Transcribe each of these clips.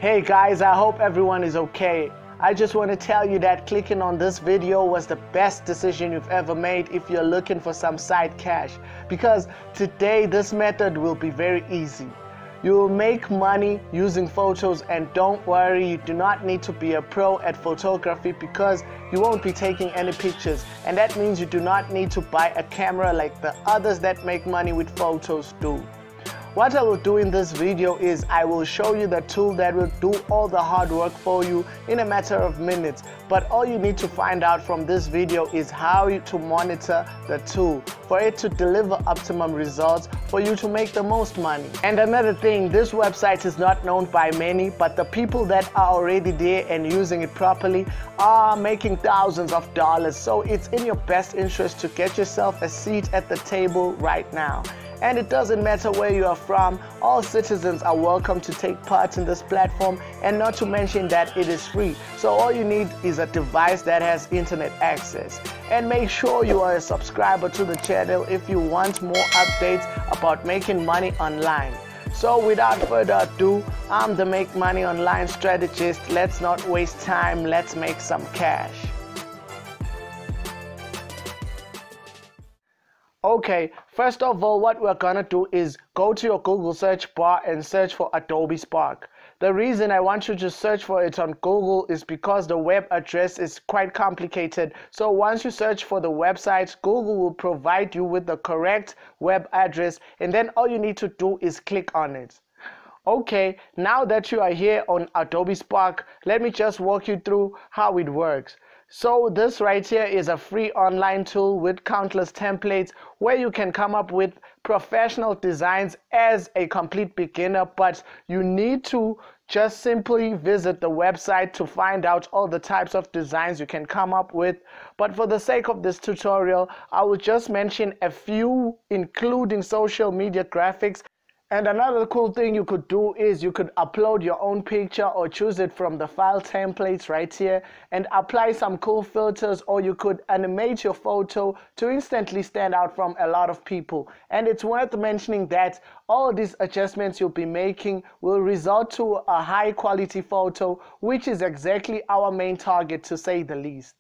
Hey guys, I hope everyone is okay. I just want to tell you that clicking on this video was the best decision you've ever made if you're looking for some side cash, because today this method will be very easy. You will make money using photos, and don't worry, you do not need to be a pro at photography because you won't be taking any pictures, and that means you do not need to buy a camera like the others that make money with photos do. What I will do in this video is I will show you the tool that will do all the hard work for you in a matter of minutes, but all you need to find out from this video is how to monitor the tool for it to deliver optimum results for you to make the most money. And another thing, this website is not known by many, but the people that are already there and using it properly are making thousands of dollars, so it's in your best interest to get yourself a seat at the table right now. And it doesn't matter where you are from, all citizens are welcome to take part in this platform, and not to mention that it is free. So all you need is a device that has internet access. And make sure you are a subscriber to the channel if you want more updates about making money online. So without further ado, I'm the Make Money Online strategist. Let's not waste time, let's make some cash. Okay, first of all, what we're gonna do is go to your Google search bar and search for Adobe Spark. The reason I want you to search for it on Google is because the web address is quite complicated. So once you search for the website, Google will provide you with the correct web address, and then all you need to do is click on it. Okay, now that you are here on Adobe Spark, let me just walk you through how it works. So this right here is a free online tool with countless templates where you can come up with professional designs as a complete beginner, but you need to just simply visit the website to find out all the types of designs you can come up with. But for the sake of this tutorial, I will just mention a few, including social media graphics. And another cool thing you could do is you could upload your own picture or choose it from the file templates right here and apply some cool filters, or you could animate your photo to instantly stand out from a lot of people. And it's worth mentioning that all these adjustments you'll be making will result to a high quality photo, which is exactly our main target, to say the least.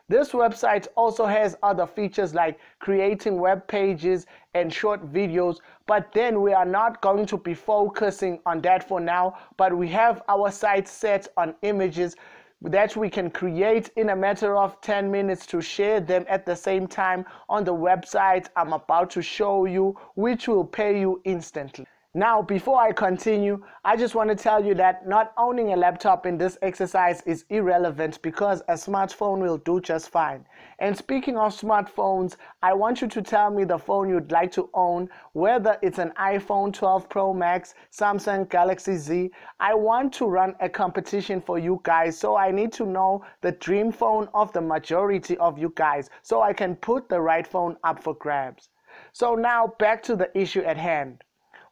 This website also has other features like creating web pages and short videos, but then we are not going to be focusing on that for now, but we have our site set on images that we can create in a matter of 10 minutes to share them at the same time on the website I'm about to show you, which will pay you instantly. Now, before I continue, I just want to tell you that not owning a laptop in this exercise is irrelevant because a smartphone will do just fine. And speaking of smartphones, I want you to tell me the phone you'd like to own, whether it's an iPhone 12 Pro Max, Samsung Galaxy Z. I want to run a competition for you guys, so I need to know the dream phone of the majority of you guys so I can put the right phone up for grabs. So now back to the issue at hand.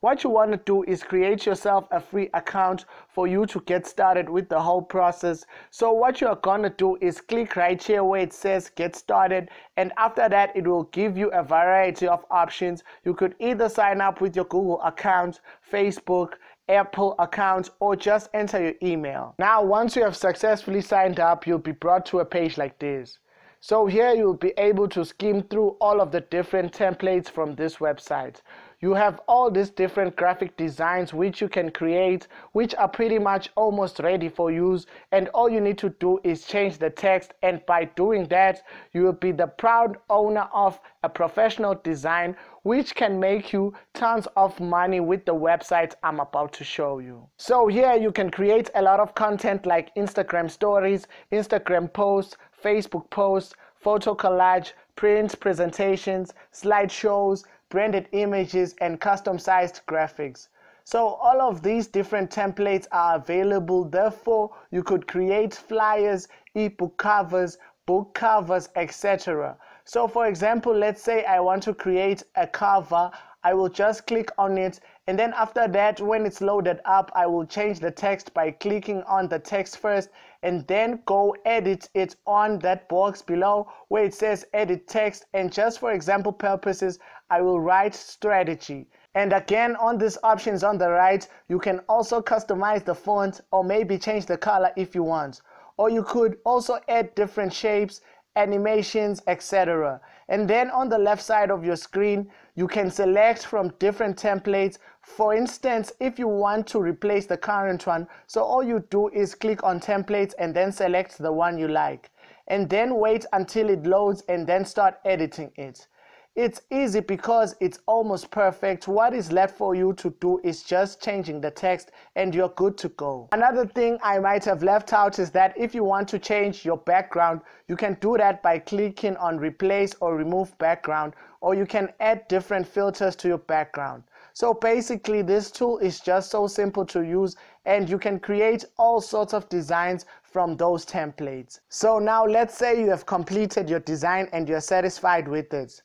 What you want to do is create yourself a free account for you to get started with the whole process. So what you're gonna do is click right here where it says get started, and after that it will give you a variety of options. You could either sign up with your Google account, Facebook, Apple account, or just enter your email. Now once you have successfully signed up, you'll be brought to a page like this. So here you'll be able to skim through all of the different templates from this website. You have all these different graphic designs which you can create, which are pretty much almost ready for use, and all you need to do is change the text, and by doing that you will be the proud owner of a professional design which can make you tons of money with the website I'm about to show you. So here you can create a lot of content like Instagram stories, Instagram posts, Facebook posts, photo collage, print presentations, slideshows, branded images, and custom-sized graphics. So all of these different templates are available. Therefore, you could create flyers, ebook covers, book covers, etc. So for example, let's say I want to create a cover. I will just click on it, and then after that, when it's loaded up, I will change the text by clicking on the text first, and then go edit it on that box below where it says edit text, and just for example purposes, I will write strategy. And again, on these options on the right, you can also customize the font or maybe change the color if you want. Or you could also add different shapes, animations, etc. And then on the left side of your screen, you can select from different templates. For instance, if you want to replace the current one, so all you do is click on templates and then select the one you like. And then wait until it loads and then start editing it. It's easy because it's almost perfect. What is left for you to do is just changing the text and you're good to go. Another thing I might have left out is that if you want to change your background, you can do that by clicking on replace or remove background, or you can add different filters to your background. So basically this tool is just so simple to use and you can create all sorts of designs from those templates. So now let's say you have completed your design and you're satisfied with it.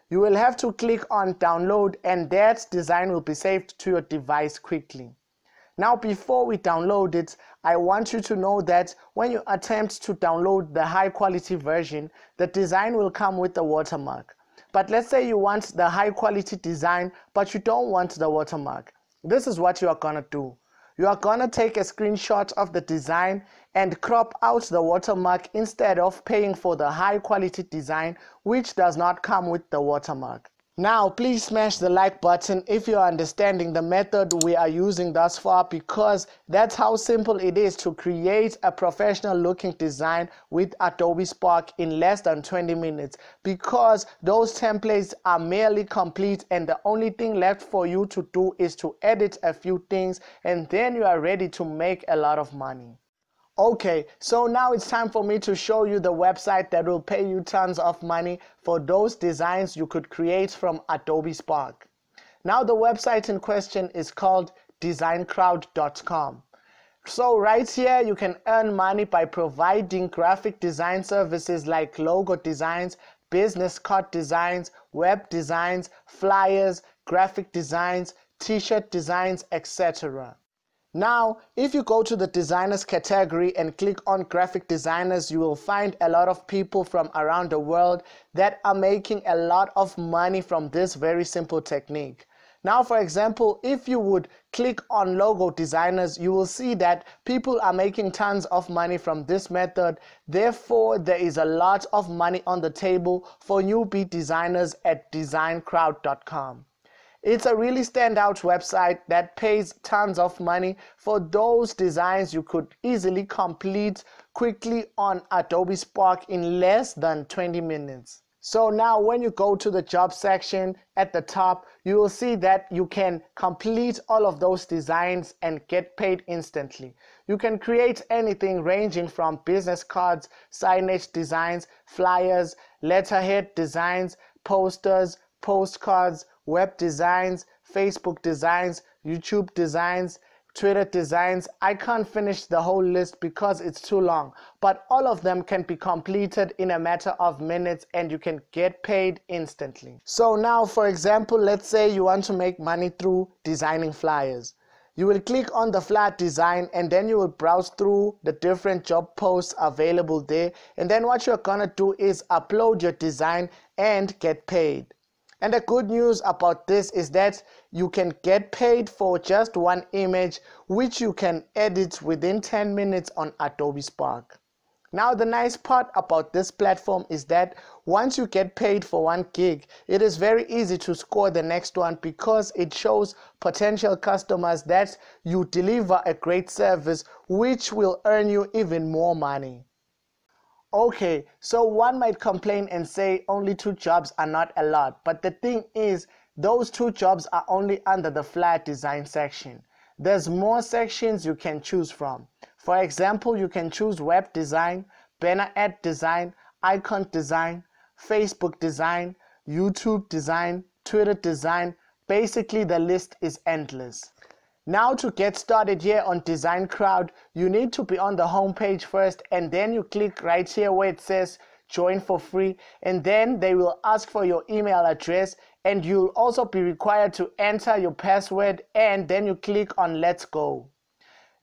You will have to click on download and that design will be saved to your device quickly. Now before we download it, I want you to know that when you attempt to download the high quality version, the design will come with the watermark. But let's say you want the high quality design, but you don't want the watermark. This is what you are gonna do. You are gonna take a screenshot of the design and crop out the watermark instead of paying for the high quality design which does not come with the watermark. Now please smash the like button if you are understanding the method we are using thus far, because that's how simple it is to create a professional looking design with Adobe Spark in less than 20 minutes, because those templates are merely complete and the only thing left for you to do is to edit a few things and then you are ready to make a lot of money. Okay, so now it's time for me to show you the website that will pay you tons of money for those designs you could create from Adobe Spark. Now the website in question is called designcrowd.com. So right here you can earn money by providing graphic design services like logo designs, business card designs, web designs, flyers, graphic designs, t-shirt designs, etc. Now, if you go to the designers category and click on graphic designers, you will find a lot of people from around the world that are making a lot of money from this very simple technique. Now, for example, if you would click on logo designers, you will see that people are making tons of money from this method. Therefore, there is a lot of money on the table for newbie designers at designcrowd.com. It's a really standout website that pays tons of money for those designs you could easily complete quickly on Adobe Spark in less than 20 minutes. So now when you go to the job section at the top, you will see that you can complete all of those designs and get paid instantly. You can create anything ranging from business cards, signage designs, flyers, letterhead designs, posters, postcards, web designs, Facebook designs, YouTube designs, Twitter designs. I can't finish the whole list because it's too long, but all of them can be completed in a matter of minutes and you can get paid instantly. So now, for example, let's say you want to make money through designing flyers. You will click on the flyer design and then you will browse through the different job posts available there, and then what you're gonna do is upload your design and get paid. And the good news about this is that you can get paid for just one image, which you can edit within 10 minutes on Adobe Spark. Now the nice part about this platform is that once you get paid for one gig, it is very easy to score the next one because it shows potential customers that you deliver a great service, which will earn you even more money. Okay, so one might complain and say only 2 jobs are not a lot, but the thing is, those 2 jobs are only under the flyer design section. There's more sections you can choose from. For example, you can choose web design, banner ad design, icon design, Facebook design, YouTube design, Twitter design. Basically, the list is endless. Now to get started here on Design Crowd, you need to be on the home page first, and then you click right here where it says join for free, and then they will ask for your email address and you'll also be required to enter your password, and then you click on let's go.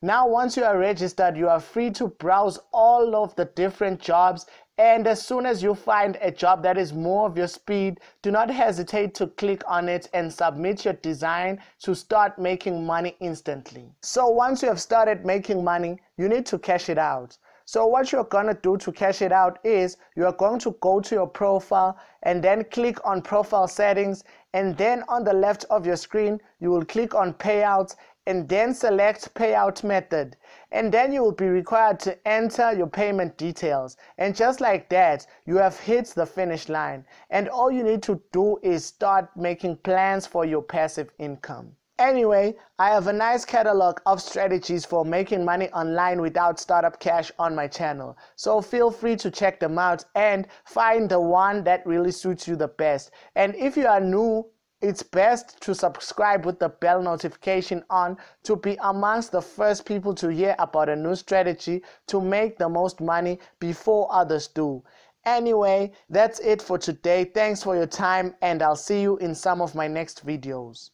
Now once you are registered, you are free to browse all of the different jobs And as soon as you find a job that is more of your speed, do not hesitate to click on it and submit your design to start making money instantly. So once you have started making money, you need to cash it out. So what you're going to do to cash it out is you are going to go to your profile and then click on profile settings, and then on the left of your screen you will click on payouts and then select payout method, and then you will be required to enter your payment details, and just like that you have hit the finish line, and all you need to do is start making plans for your passive income. Anyway, I have a nice catalog of strategies for making money online without startup cash on my channel, so feel free to check them out and find the one that really suits you the best. And if you are new, it's best to subscribe with the bell notification on to be amongst the first people to hear about a new strategy to make the most money before others do. Anyway, that's it for today. Thanks for your time, and I'll see you in some of my next videos.